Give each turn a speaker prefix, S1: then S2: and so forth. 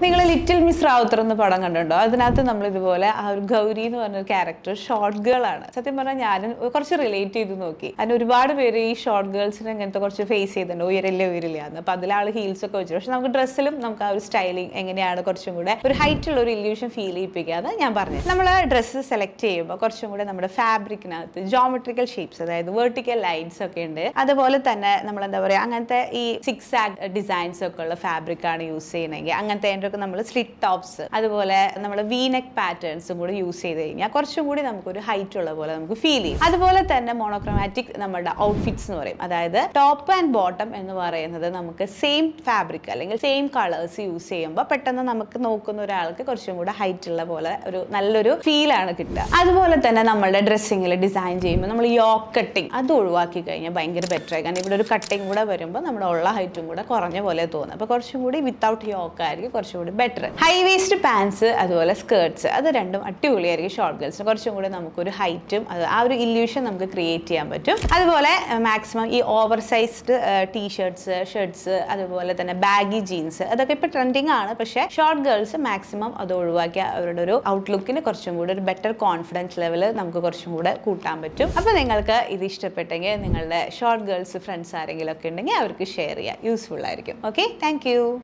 S1: നിങ്ങൾ little miss Rawther എന്ന പടം കണ്ടിട്ടുണ്ടോ? അതിനകത്ത് നമ്മൾ ഇതുപോലെ ആ ഒരു ഗൗരി എന്ന് പറഞ്ഞ ക്യാരക്ടർ ഷോർട്ട് ഗേൾ ആണ്. സത്യം പറഞ്ഞാൽ ഞാനും കുറച്ച് റിലേറ്റ് ചെയ്ത് നോക്കി. അതിന് ഒരുപാട് പേര് ഈ ഷോർട്ട് ഗേൾസിനെ ഇങ്ങനത്തെ കുറച്ച് ഫേസ് ചെയ്തിട്ടുണ്ട്, ഉയരില്ല എന്ന്. അപ്പൊ അതിലാൾ ഹീൽസ് ഒക്കെ വെച്ചു. പക്ഷെ നമുക്ക് ഡ്രസ്സിലും നമുക്ക് ആ ഒരു സ്റ്റൈലിംഗ് എങ്ങനെയാണ് കുറച്ചും കൂടെ ഒരു ഹൈറ്റ് ഉള്ള ഒരു ഇല്യൂഷൻ ഫീൽ ചെയ്യിപ്പിക്കാന്ന് ഞാൻ പറഞ്ഞു. നമ്മൾ ഡ്രസ്സ് സെലക്ട് ചെയ്യുമ്പോൾ കുറച്ചും കൂടെ നമ്മുടെ ഫാബ്രിക്കിനകത്ത് ജോമെട്രിക്കൽ ഷേപ്സ്, അതായത് വെർട്ടിക്കൽ ലൈൻസ് ഒക്കെ ഉണ്ട്. അതുപോലെ തന്നെ നമ്മൾ എന്താ പറയുക, അങ്ങനത്തെ ഈ സിക്സ് ആഗ് ഡിസൈൻസ് ഒക്കെ ഉള്ള ഫാബ്രിക് ആണ് യൂസ് ചെയ്യണമെങ്കിൽ അങ്ങനത്തെ നമ്മൾ സ്ലിറ്റ് ടോപ്സ്, അതുപോലെ നമ്മൾ വീനെക്ക് പാറ്റേൺസും കൂടി യൂസ് ചെയ്ത് കഴിഞ്ഞാൽ കുറച്ചും കൂടി നമുക്കൊരു ഹൈറ്റ് ഉള്ള പോലെ നമുക്ക് ഫീൽ ചെയ്യും. അതുപോലെ തന്നെ മോണോക്രോമാറ്റിക് നമ്മുടെ ഔട്ട്ഫിറ്റ്സ് എന്ന് പറയും, അതായത് ടോപ്പ് ആൻഡ് ബോട്ടം എന്ന് പറയുന്നത് നമുക്ക് സെയിം ഫാബ്രിക് അല്ലെങ്കിൽ സെയിം കളേഴ്സ് യൂസ് ചെയ്യുമ്പോൾ പെട്ടെന്ന് നമുക്ക് നോക്കുന്ന ഒരാൾക്ക് കുറച്ചും കൂടെ ഹൈറ്റ് ഉള്ള പോലെ ഒരു നല്ലൊരു ഫീലാണ് കിട്ടുക. അതുപോലെ തന്നെ നമ്മുടെ ഡ്രസ്സിങ്ങിൽ ഡിസൈൻ ചെയ്യുമ്പോൾ നമ്മൾ യോക്ക് കട്ടിങ് അത് ഒഴിവാക്കി കഴിഞ്ഞാൽ ഭയങ്കര ബെറ്റർ ആയി. കാരണം ഇവിടെ ഒരു കട്ടിങ് കൂടെ വരുമ്പോൾ നമ്മുടെ ഉള്ള ഹൈറ്റും കൂടെ കുറഞ്ഞ പോലെ തോന്നും. അപ്പോൾ കുറച്ചും കൂടി വിത്തൗട്ട് യോക്ക് ആയിരിക്കും കുറച്ചും കൂടി ബെറ്റർ. ഹൈ വേസ്റ്റ് പാൻസ് അതുപോലെ സ്കേർട്സ് അത് രണ്ടും അടിപൊളിയായിരിക്കും ഷോർട്ട് ഗേൾസിന്. കുറച്ചും കൂടി നമുക്കൊരു ഹൈറ്റും ആ ഒരു ഇല്യൂഷൻ നമുക്ക് ക്രിയേറ്റ് ചെയ്യാൻ പറ്റും. അതുപോലെ മാക്സിമം ഈ ഓവർ സൈസ്ഡ് ടീഷർട്ട്സ്, ഷർട്ട്സ്, അതുപോലെ തന്നെ ബാഗി ജീൻസ് അതൊക്കെ ഇപ്പോൾ ട്രെൻഡിങ് ആണ്. പക്ഷേ ഷോർട്ട് ഗേൾസ് മാക്സിമം അത് ഒഴിവാക്കി അവരുടെ ഒരു ഔട്ട്ലുക്കിന് കുറച്ചും കൂടി ഒരു ബെറ്റർ കോൺഫിഡൻസ് ലെവൽ നമുക്ക് കുറച്ചും കൂടെ കൂട്ടാൻ പറ്റും. അപ്പോൾ നിങ്ങൾക്ക് ഇത് ഇഷ്ടപ്പെട്ടെങ്കിൽ നിങ്ങളുടെ ഷോർട്ട് ഗേൾസ് ഫ്രണ്ട്സ് ആരെങ്കിലും ഒക്കെ ഉണ്ടെങ്കിൽ അവർക്ക് ഷെയർ ചെയ്യാം, യൂസ്ഫുൾ ആയിരിക്കും. Okay, thank you.